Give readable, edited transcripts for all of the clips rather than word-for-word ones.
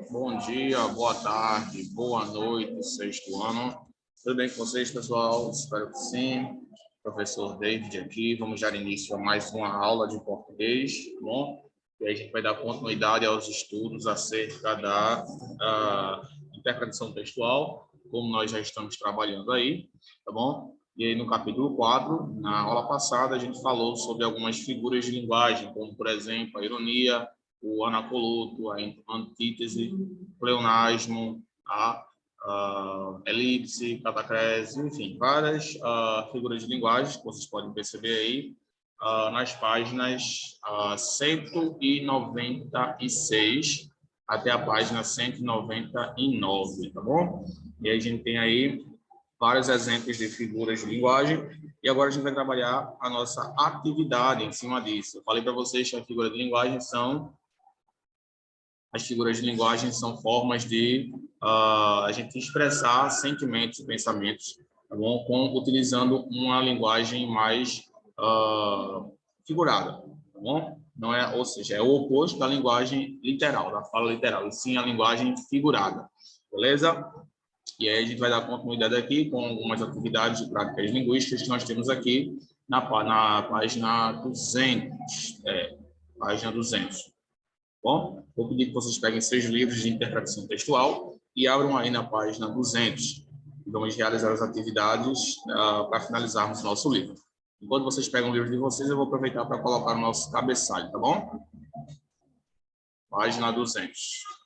Bom dia, boa tarde, boa noite, sexto ano. Tudo bem com vocês, pessoal? Espero que sim. Professor David aqui. Vamos dar início a mais uma aula de português, tá bom? E aí a gente vai dar continuidade aos estudos acerca da interpretação textual, como nós já estamos trabalhando aí, tá bom? E aí no capítulo 4, na aula passada, a gente falou sobre algumas figuras de linguagem, como, por exemplo, a ironia, o anacoluto, a antítese, pleonasmo, a elipse, catacrese, enfim, várias figuras de linguagem que vocês podem perceber aí nas páginas 196 até a página 199, tá bom? E aí a gente tem aí vários exemplos de figuras de linguagem e agora a gente vai trabalhar a nossa atividade em cima disso. Eu falei para vocês que a figura de linguagem são as figuras de linguagem são formas de a gente expressar sentimentos e pensamentos, tá bom? Utilizando uma linguagem mais figurada, tá bom? Não é, ou seja, é o oposto da linguagem literal, da fala literal, e sim a linguagem figurada, beleza? E aí a gente vai dar continuidade aqui com algumas atividades de práticas linguísticas que nós temos aqui na página 200, página 200. Bom, vou pedir que vocês peguem seus livros de interpretação textual e abram aí na página 200. Vamos realizar as atividades para finalizarmos o nosso livro. Enquanto vocês pegam o livro de vocês, eu vou aproveitar para colocar o nosso cabeçalho, tá bom? Página 200.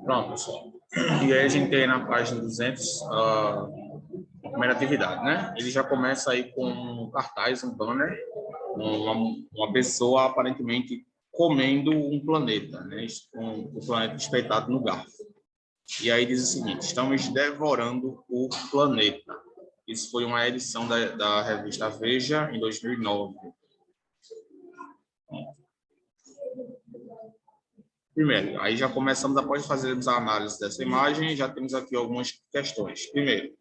Pronto, pessoal. E aí a gente tem na página 200 a primeira atividade, né? Ele já começa aí com um cartaz, um banner, uma pessoa aparentemente comendo um planeta, né? O planeta espetado no garfo. E aí diz o seguinte: estamos devorando o planeta. Isso foi uma edição da revista Veja em 2009. Primeiro, aí já começamos, após fazermos a análise dessa imagem, já temos aqui algumas questões. Primeiro,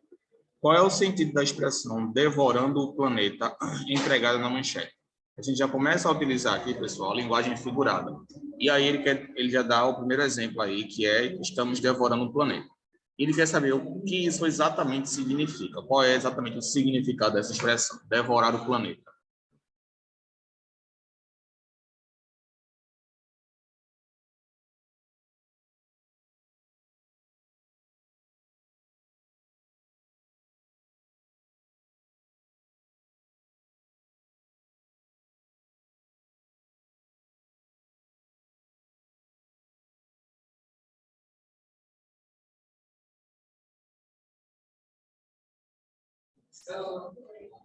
qual é o sentido da expressão devorando o planeta empregada na manchete? A gente já começa a utilizar aqui, pessoal, a linguagem figurada. E aí ele já dá o primeiro exemplo aí, que é estamos devorando o planeta. Ele quer saber o que isso exatamente significa. Qual é exatamente o significado dessa expressão, devorar o planeta?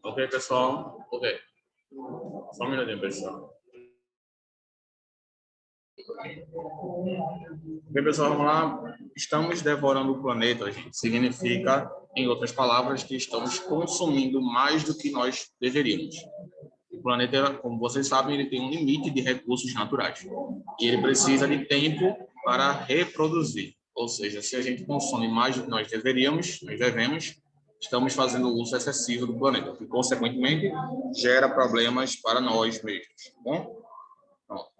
Ok, pessoal? Ok. Só um minutinho, pessoal. Bem, pessoal, vamos lá. Estamos devorando o planeta, gente. Significa, em outras palavras, que estamos consumindo mais do que nós deveríamos. O planeta, como vocês sabem, ele tem um limite de recursos naturais. E ele precisa de tempo para reproduzir. Ou seja, se a gente consome mais do que nós deveríamos, nós devemos, estamos fazendo uso excessivo do planeta, que, consequentemente, gera problemas para nós mesmos. Tá bom? Pronto.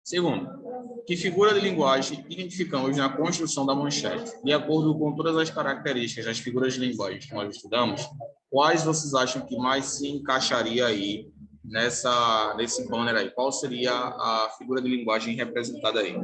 Segundo, que figura de linguagem identificamos na construção da manchete? De acordo com todas as características das figuras de linguagem que nós estudamos, quais vocês acham que mais se encaixaria aí nesse banner aí? Qual seria a figura de linguagem representada aí?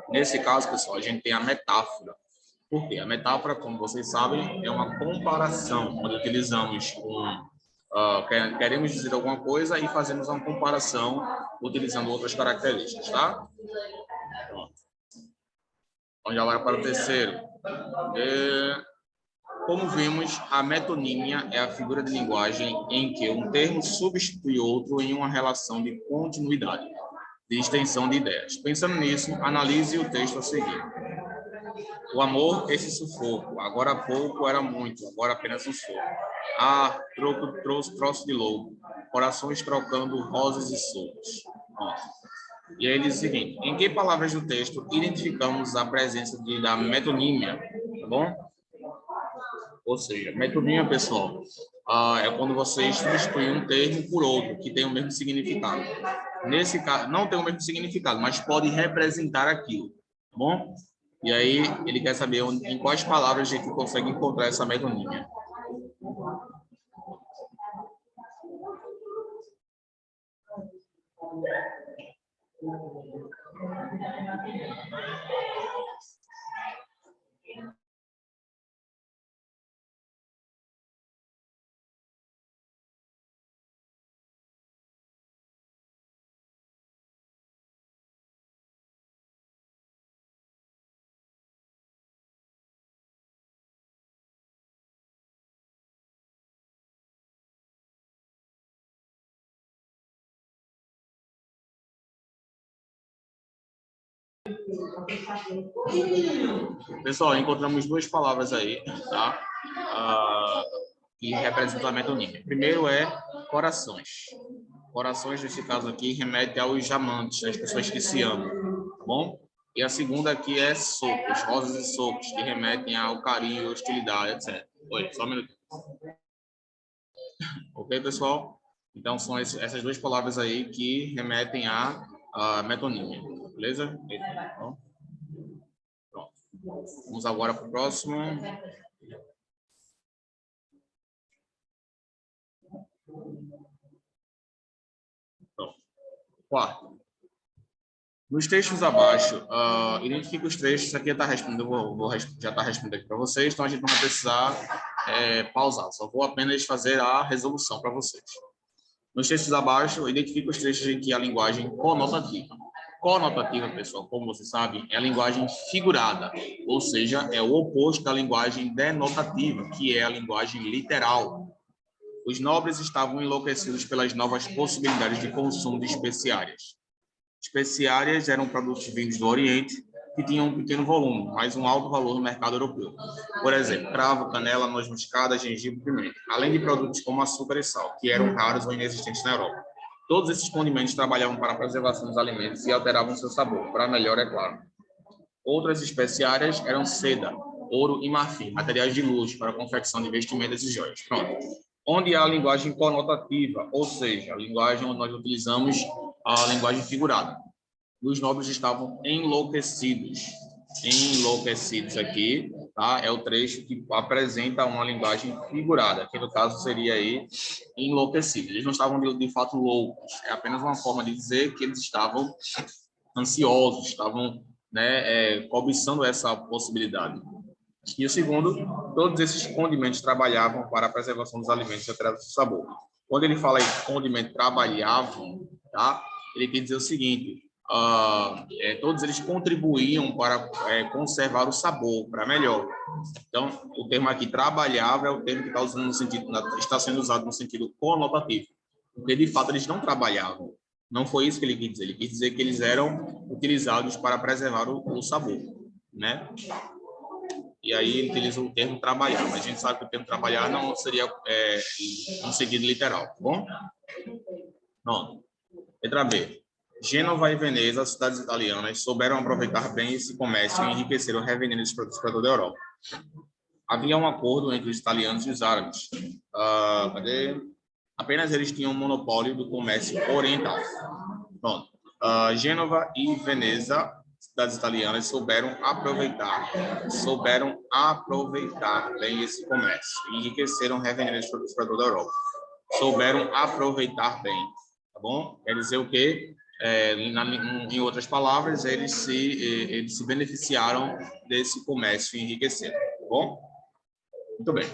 Nesse caso, pessoal, a gente tem a metáfora. Por quê? A metáfora, como vocês sabem, é uma comparação, onde utilizamos queremos dizer alguma coisa e fazemos uma comparação utilizando outras características, tá? Pronto. Vamos agora para o terceiro. Como vimos, a metonímia é a figura de linguagem em que um termo substitui outro em uma relação de continuidade, de extensão de ideias. Pensando nisso, analise o texto a seguir. O amor, esse sufoco. Agora há pouco era muito, agora apenas um sufoco. Ah, troço de louco. Corações trocando rosas e socos. E aí ele diz o seguinte: em que palavras do texto identificamos a presença da metonímia? Tá bom? Ou seja, metonímia, pessoal, é quando você substitui um termo por outro que tem o mesmo significado. Nesse caso, não tem o mesmo significado, mas pode representar aquilo. Tá bom? E aí, ele quer saber em quais palavras a gente consegue encontrar essa metonímia. Pessoal, encontramos duas palavras aí, tá? Que representam a metonímia. Primeiro é corações. Corações, nesse caso aqui, remete aos amantes, às pessoas que se amam, tá bom? E a segunda aqui é socos, rosas e socos, que remetem ao carinho, hostilidade, etc. Oi, só um minuto. Ok, pessoal? Então, são essas duas palavras aí que remetem à metonímia, beleza? Então, pronto. Vamos agora para o próximo. Pronto. Quarto. Nos textos abaixo, identifica os trechos. Isso aqui está respondendo, já está respondendo aqui para vocês, então a gente não vai precisar pausar, só vou apenas fazer a resolução para vocês. Nos textos abaixo, identifica os trechos em que a linguagem conotativa. Conotativa, pessoal, como vocês sabem, é a linguagem figurada, ou seja, é o oposto da linguagem denotativa, que é a linguagem literal. Os nobres estavam enlouquecidos pelas novas possibilidades de consumo de especiarias. Especiárias eram produtos vindos do Oriente que tinham um pequeno volume, mas um alto valor no mercado europeu. Por exemplo, cravo, canela, noz moscada, gengibre e pimenta, além de produtos como açúcar e sal, que eram raros ou inexistentes na Europa. Todos esses condimentos trabalhavam para a preservação dos alimentos e alteravam seu sabor, para melhor, é claro. Outras especiárias eram seda, ouro e marfim, materiais de luxo para a confecção de vestimentas e joias. Pronto. Onde há a linguagem conotativa, ou seja, a linguagem onde nós utilizamos a linguagem figurada. Os nobres estavam enlouquecidos aqui tá? É o trecho que apresenta uma linguagem figurada, que no caso seria aí enlouquecido. Eles não estavam de fato loucos, é apenas uma forma de dizer que eles estavam ansiosos, estavam, né, cobiçando essa possibilidade. E o segundo, todos esses condimentos trabalhavam para a preservação dos alimentos e alteração do sabor. Quando ele fala em condimento trabalhavam, tá? Ele quer dizer o seguinte: todos eles contribuíam para conservar o sabor, para melhor. Então, o termo aqui trabalhava é o termo que está usando no sentido, está sendo usado no sentido conotativo, porque de fato eles não trabalhavam. Não foi isso que ele quis dizer. Ele quis dizer que eles eram utilizados para preservar o sabor, né? E aí ele utiliza o termo trabalhar, mas a gente sabe que o termo trabalhar não seria um sentido literal, tá bom? Não. Letra B. Gênova e Veneza, cidades italianas, souberam aproveitar bem esse comércio e enriqueceram revendendo esses produtos para toda a Europa. Havia um acordo entre os italianos e os árabes. Cadê? Apenas eles tinham um monopólio do comércio oriental. Pronto. Gênova e Veneza, cidades italianas, souberam aproveitar bem esse comércio e enriqueceram revendendo esses produtos para toda a Europa. Souberam aproveitar bem, tá bom? Quer dizer o quê? Em outras palavras, eles se beneficiaram desse comércio e enriqueceram, tá bom? Muito bem.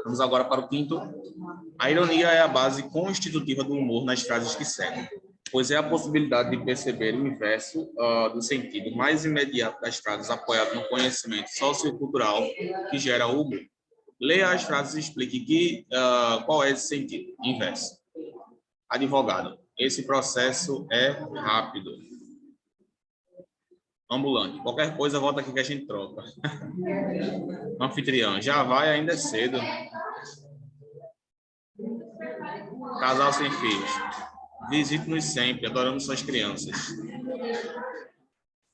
Vamos agora para o quinto. A ironia é a base constitutiva do humor nas frases que seguem, pois é a possibilidade de perceber o inverso do sentido mais imediato das frases apoiado no conhecimento sociocultural que gera o humor. Leia as frases e explique qual é esse sentido inverso. Advogado, esse processo é rápido. Ambulante, qualquer coisa, volta aqui que a gente troca. Anfitrião, já vai, ainda é cedo. Casal sem filhos, visite-nos sempre, adoramos suas crianças.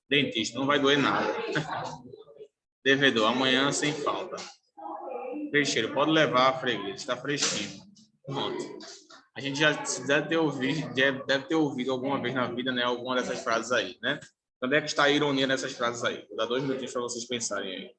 Dentista, não vai doer nada. Devedor, amanhã sem falta. Peixeiro, pode levar, freguês, está fresquinho. Pronto. A gente já deve ter ouvido alguma vez na vida, né, alguma dessas frases aí, né? Onde é que está a ironia nessas frases aí? Vou dar 2 minutinhos para vocês pensarem aí.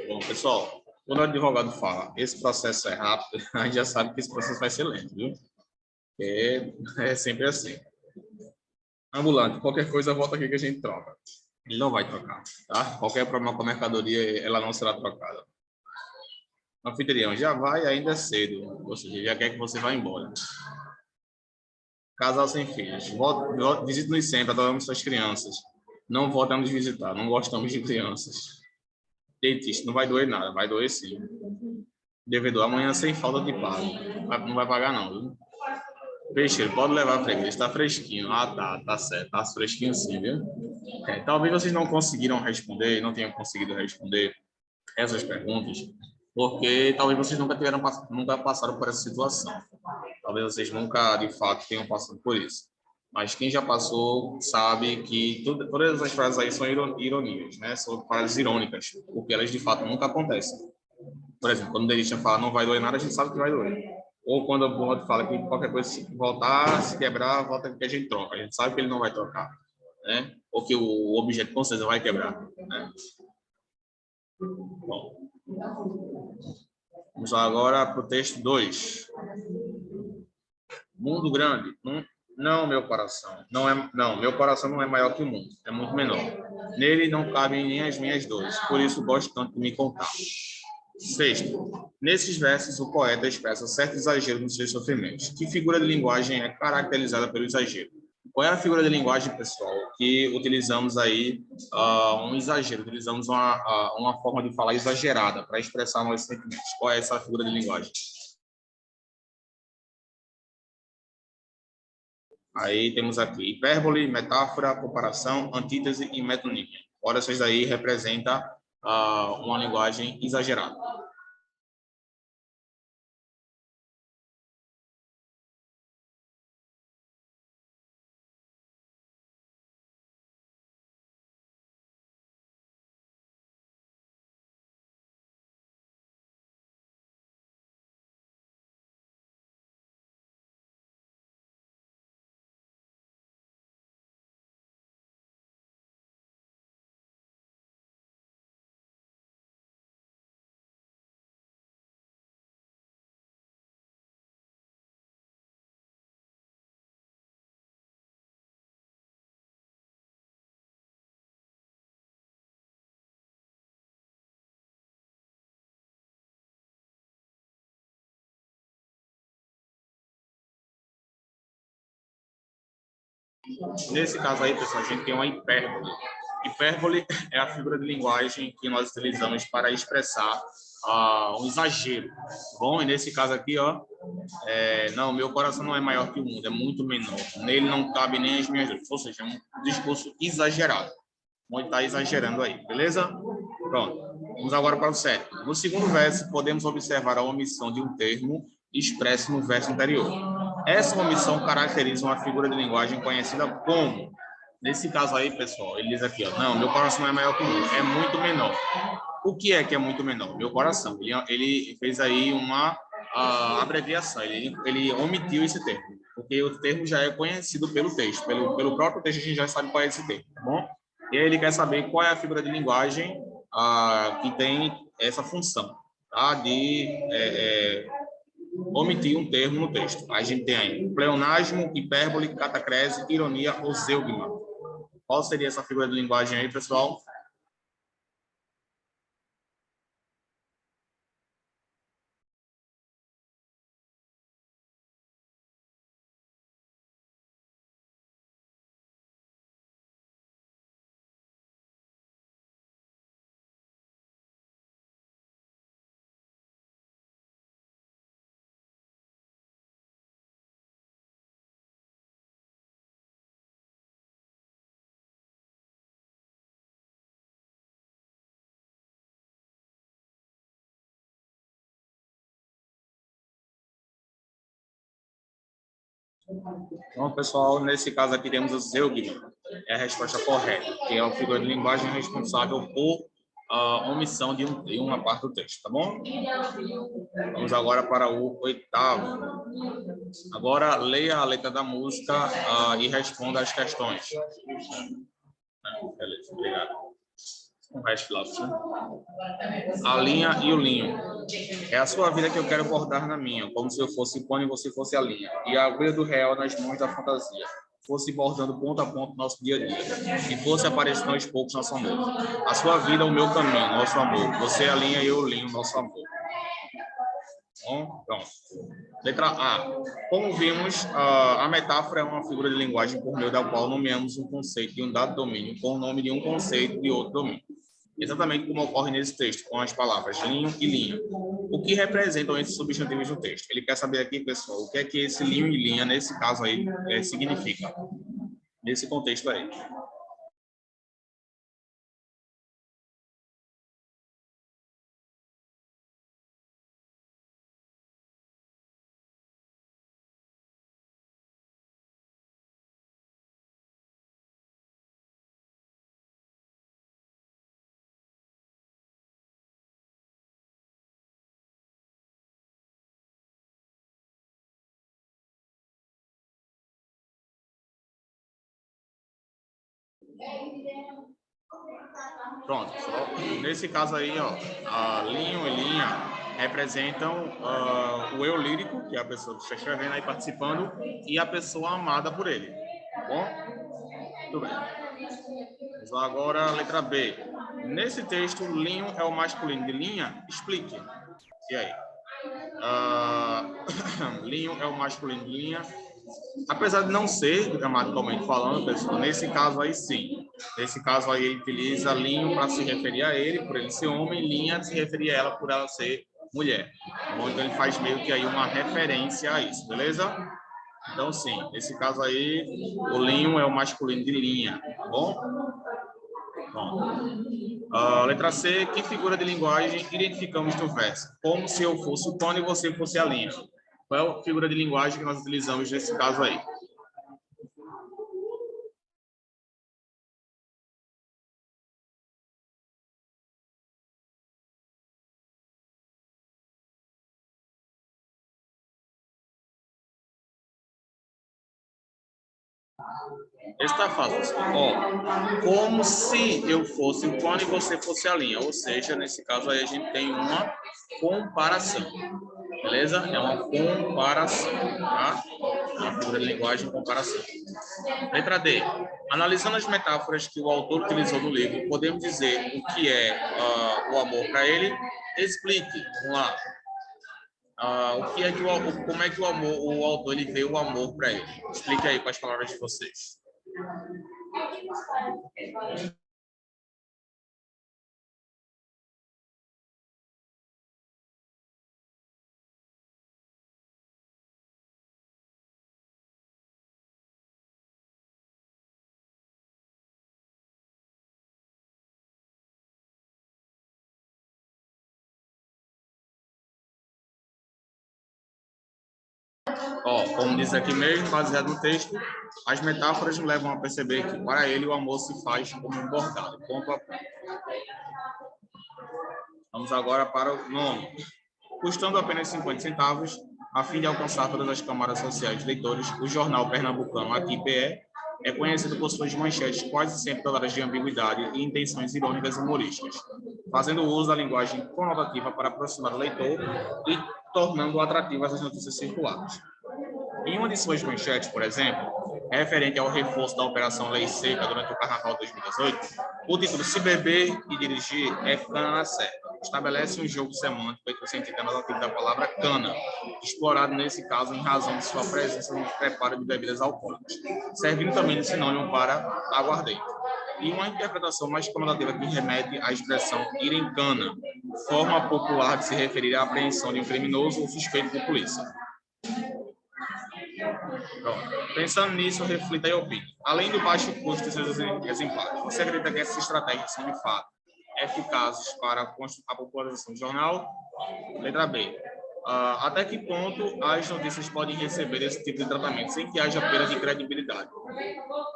Bom, pessoal, quando o advogado fala esse processo é rápido, a gente já sabe que esse processo vai ser lento, viu? É sempre assim. Ambulante, qualquer coisa, volta aqui que a gente troca. Ele não vai trocar, tá? Qualquer problema com a mercadoria, ela não será trocada. Anfitrião, já vai, ainda é cedo. Ou seja, já quer que você vá embora. Casal sem filhos. Visite-nos sempre, adoramos suas crianças. Não volta a nos visitar, não gostamos de crianças. Dentista, não vai doer nada, vai doer sim. Devedor, amanhã sem falta de pago. Não vai pagar não, viu? Peixeiro, pode levar, freguês, está fresquinho. Tá certo, tá fresquinho sim, viu? Talvez vocês não conseguiram responder, não tenham conseguido responder essas perguntas, porque talvez vocês nunca passaram por essa situação. Talvez vocês nunca, de fato, tenham passado por isso. Mas quem já passou sabe que todas as frases aí são ironias, né? São frases irônicas, porque elas, de fato, nunca acontecem. Por exemplo, quando o Delician fala não vai doer nada, a gente sabe que vai doer. Ou quando o Borro fala que qualquer coisa, se voltar, se quebrar, volta que a gente troca. A gente sabe que ele não vai trocar, né? Ou que o objeto com certeza vai quebrar, né? Bom, vamos lá agora para o texto 2. Mundo grande. Não, meu coração. Não, meu coração não é maior que o mundo. É muito menor. Nele não cabem nem as minhas dores. Por isso gosto tanto de me contar. Sexto. Nesses versos, o poeta expressa certo exagero nos seus sofrimentos. Que figura de linguagem é caracterizada pelo exagero? Qual é a figura de linguagem, pessoal, que utilizamos aí um exagero, utilizamos uma forma de falar exagerada para expressar nossos sentimentos? Qual é essa figura de linguagem? Aí temos aqui hipérbole, metáfora, comparação, antítese e metonímia. Ora, essas daí representam uma linguagem exagerada. Nesse caso aí, pessoal, a gente tem uma hipérbole. Hipérbole é a figura de linguagem que nós utilizamos para expressar um exagero. Bom, e nesse caso aqui, ó, não, meu coração não é maior que o mundo, é muito menor. Nele não cabe nem as minhas dores. Ou seja, é um discurso exagerado. Muito está exagerando aí, beleza? Pronto. Vamos agora para o sétimo. No segundo verso, podemos observar a omissão de um termo expresso no verso anterior. Essa omissão caracteriza uma figura de linguagem conhecida como... Nesse caso aí, pessoal, ele diz aqui, ó, não, meu coração não é maior que o meu, é muito menor. O que é muito menor? Meu coração. Ele fez aí uma abreviação, ele omitiu esse termo, porque o termo já é conhecido pelo texto, pelo próprio texto a gente já sabe qual é esse termo, tá bom? E aí ele quer saber qual é a figura de linguagem que tem essa função, tá? De omitir um termo no texto. A gente tem aí pleonasmo, hipérbole, catacrese, ironia ou zeugma. Qual seria essa figura de linguagem aí, pessoal? Então, pessoal, nesse caso aqui temos o zeugma, é a resposta correta, que é a figura de linguagem responsável por omissão de uma parte do texto, tá bom? Vamos agora para o oitavo. Agora, leia a letra da música e responda as questões. Beleza, obrigado. O resto lá, a linha e o linho. É a sua vida que eu quero bordar na minha, como se eu fosse pano e você fosse a linha. E a agulha do real nas mãos da fantasia. Fosse bordando ponto a ponto nosso dia a dia. E fosse aparecendo aos poucos nosso amor. A sua vida, o meu caminho, nosso amor. Você é a linha e eu o linho, nosso amor. Bom, pronto. Letra A. Como vimos, a metáfora é uma figura de linguagem por meio da qual nomeamos um conceito de um dado domínio com o nome de um conceito de outro domínio. Exatamente como ocorre nesse texto, com as palavras linho e linha. O que representam esses substantivos no texto? Ele quer saber aqui, pessoal, o que é que esse linho e linha, nesse caso aí, significa, nesse contexto aí. Pronto, pessoal. Nesse caso aí, ó, linho e linha representam o eu lírico, que é a pessoa que está escrevendo aí, participando, e a pessoa amada por ele. Tá bom? Muito bem. Vamos lá agora, letra B. Nesse texto, linho é o masculino de linha? Explique. E aí? Linho é o masculino de linha. Apesar de não ser, gramaticalmente falando, pessoal, nesse caso aí sim. Nesse caso aí ele utiliza linho para se referir a ele, por ele ser homem, linha se referir a ela por ela ser mulher. Então ele faz meio que aí uma referência a isso, beleza? Então sim, nesse caso aí o linho é o masculino de linha, tá bom? Bom. Letra C, que figura de linguagem identificamos no verso? Como se eu fosse o Tony e você fosse a linha. Qual é a figura de linguagem que nós utilizamos nesse caso aí? Está fácil. Ó, como se eu fosse o Tony e você fosse a linha. Ou seja, nesse caso aí a gente tem uma comparação. Beleza? É uma comparação, tá? É uma figura de linguagem comparação. Letra D. Analisando as metáforas que o autor utilizou no livro, podemos dizer o que é o amor para ele? Explique. Vamos lá. O que é que como é que o autor ele vê o amor para ele? Explique aí com as palavras de vocês. Ó, como diz aqui mesmo, baseado no texto, as metáforas nos levam a perceber que para ele o amor se faz como um bordado, ponto a ponto. Vamos agora para o nono. Custando apenas 50 centavos, a fim de alcançar todas as camadas sociais de leitores, o jornal pernambucano Aqui PE é conhecido por suas manchetes quase sempre dotadas de ambiguidade e intenções irônicas e humorísticas, fazendo uso da linguagem conotativa para aproximar o leitor e tornando atrativas as notícias circulares. Em uma de suas manchetes, por exemplo, referente ao reforço da Operação Lei Seca durante o Carnaval de 2018, o título Se Beber e Dirigir é Cana na Serra estabelece um jogo semântico entre o sentido anotativo da palavra cana, explorado nesse caso em razão de sua presença no preparo de bebidas alcoólicas, servindo também de sinônimo para aguardente. E uma interpretação mais conotativa que remete à expressão ir em cana, forma popular de se referir à apreensão de um criminoso ou suspeito de polícia. Pronto. Pensando nisso, reflita e opine. Além do baixo custo de seus exemplares, você acredita que essas estratégias são, de fato, eficazes para a popularização do jornal? Letra B. Até que ponto as notícias podem receber esse tipo de tratamento sem que haja perda de credibilidade?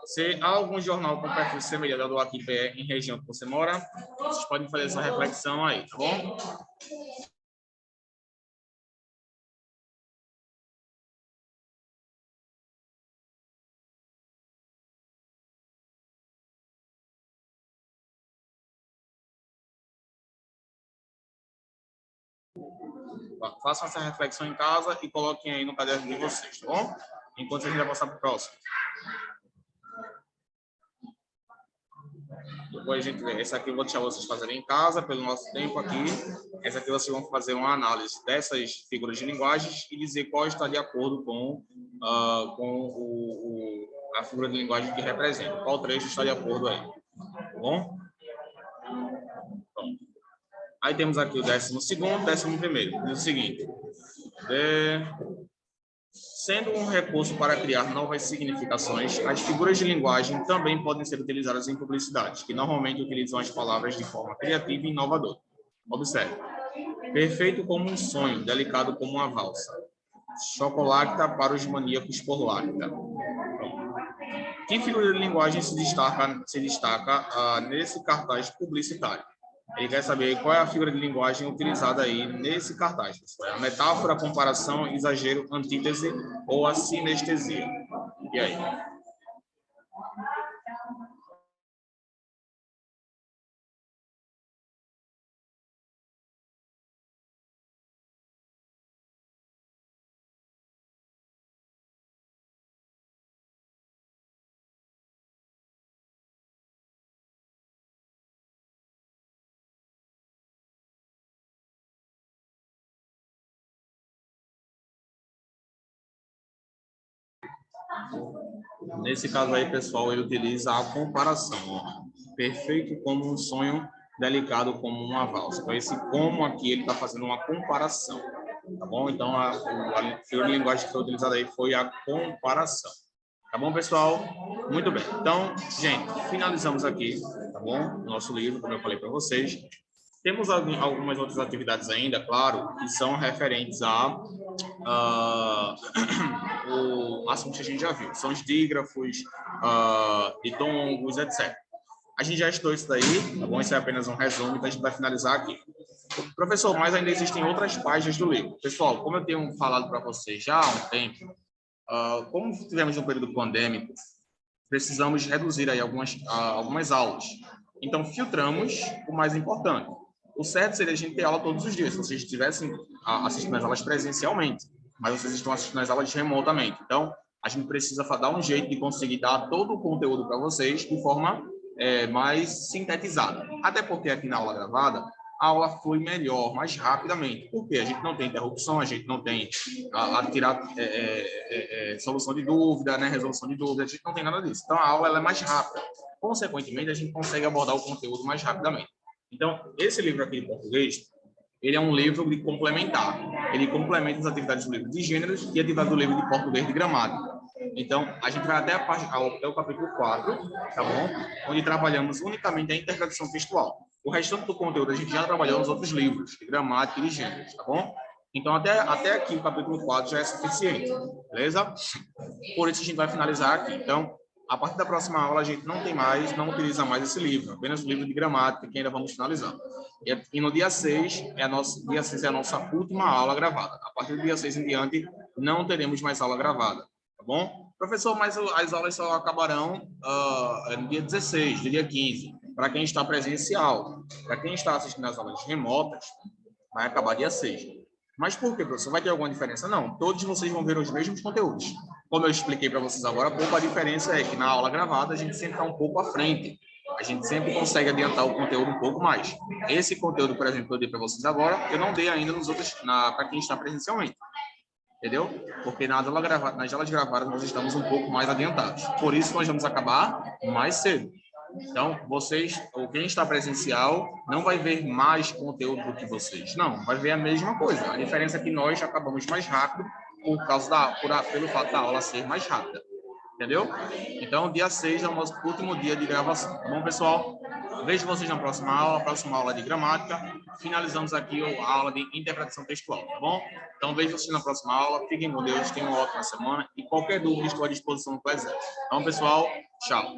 Se há algum jornal com perfil semelhante ao do Aqui PE em região que você mora, vocês podem fazer essa reflexão aí, tá bom? Façam essa reflexão em casa e coloquem aí no caderno de vocês, tá bom? Enquanto a gente vai passar para o próximo. Depois a gente vê. Essa aqui eu vou deixar vocês fazerem em casa, pelo nosso tempo aqui. Essa aqui vocês vão fazer uma análise dessas figuras de linguagens e dizer qual está de acordo com a figura de linguagem que representa. Qual trecho está de acordo aí. Tá bom? Então, aí temos aqui o 12º, 11º. Diz o seguinte. Sendo um recurso para criar novas significações, as figuras de linguagem também podem ser utilizadas em publicidades, que normalmente utilizam as palavras de forma criativa e inovadora. Observe. Perfeito como um sonho, delicado como uma valsa. Chocolacta para os maníacos por lacta. Que figura de linguagem se destaca nesse cartaz publicitário? Ele quer saber qual é a figura de linguagem utilizada aí nesse cartaz. É a metáfora, a comparação, exagero, antítese ou a sinestesia. E aí? Nesse caso aí, pessoal, ele utiliza a comparação. Ó. Perfeito como um sonho, delicado como uma valsa. Então, esse como aqui, ele está fazendo uma comparação. Tá bom? Então, a figura de linguagem que foi utilizada aí foi a comparação. Tá bom, pessoal? Muito bem. Então, gente, finalizamos aqui, tá bom? Nosso livro, como eu falei para vocês. Temos algumas outras atividades ainda, claro, que são referentes o assunto que a gente já viu. São os dígrafos, ditongos, etc. A gente já estudou isso daí, tá bom? Isso é apenas um resumo, então a gente vai finalizar aqui. Professor, mas ainda existem outras páginas do livro. Pessoal, como eu tenho falado para vocês já há um tempo, como tivemos um período pandêmico, precisamos reduzir aí algumas aulas. Então, filtramos o mais importante. O certo seria a gente ter aula todos os dias, se vocês estivessem assistindo as aulas presencialmente, mas vocês estão assistindo as aulas remotamente. Então, a gente precisa dar um jeito de conseguir dar todo o conteúdo para vocês de forma mais sintetizada. Até porque aqui na aula gravada, a aula flui melhor, mais rapidamente. Porque a gente não tem interrupção, a gente não tem tirar solução de dúvida, né, resolução de dúvida, a gente não tem nada disso. Então, a aula ela é mais rápida. Consequentemente, a gente consegue abordar o conteúdo mais rapidamente. Então, esse livro aqui de português, ele é um livro de complementar. Ele complementa as atividades do livro de gêneros e atividades do livro de português de gramática. Então, a gente vai até o capítulo 4, tá bom? Onde trabalhamos unicamente a interpretação textual. O restante do conteúdo a gente já trabalhou nos outros livros, de gramática e de gêneros, tá bom? Então, até aqui o capítulo 4 já é suficiente, beleza? Por isso a gente vai finalizar aqui. Então, a partir da próxima aula, a gente não utiliza mais esse livro, apenas o livro de gramática, que ainda vamos finalizar. E no dia 6, dia 6 é a nossa última aula gravada. A partir do dia 6 em diante, não teremos mais aula gravada, tá bom? Professor, mas as aulas só acabarão no dia 16, no dia 15, para quem está presencial. Para quem está assistindo as aulas remotas, vai acabar dia 6. Mas por quê, professor? Vai ter alguma diferença? Não, todos vocês vão ver os mesmos conteúdos. Como eu expliquei para vocês agora há pouco, a diferença é que na aula gravada a gente sempre está um pouco à frente. A gente sempre consegue adiantar o conteúdo um pouco mais. Esse conteúdo, por exemplo, que eu dei para vocês agora, eu não dei ainda para quem está presencialmente. Entendeu? Porque nas aulas gravadas nós estamos um pouco mais adiantados. Por isso nós vamos acabar mais cedo. Então, quem está presencial, não vai ver mais conteúdo do que vocês. Não, vai ver a mesma coisa. A diferença é que nós acabamos mais rápido pelo fato da aula ser mais rápida. Entendeu? Então, dia 6 é o nosso último dia de gravação. Tá bom, pessoal? Vejo vocês na próxima aula de gramática. Finalizamos aqui a aula de interpretação textual, tá bom? Então, vejo vocês na próxima aula. Fiquem com Deus, tenham uma ótima semana. E qualquer dúvida, estou à disposição do Clésio. Então, pessoal, tchau.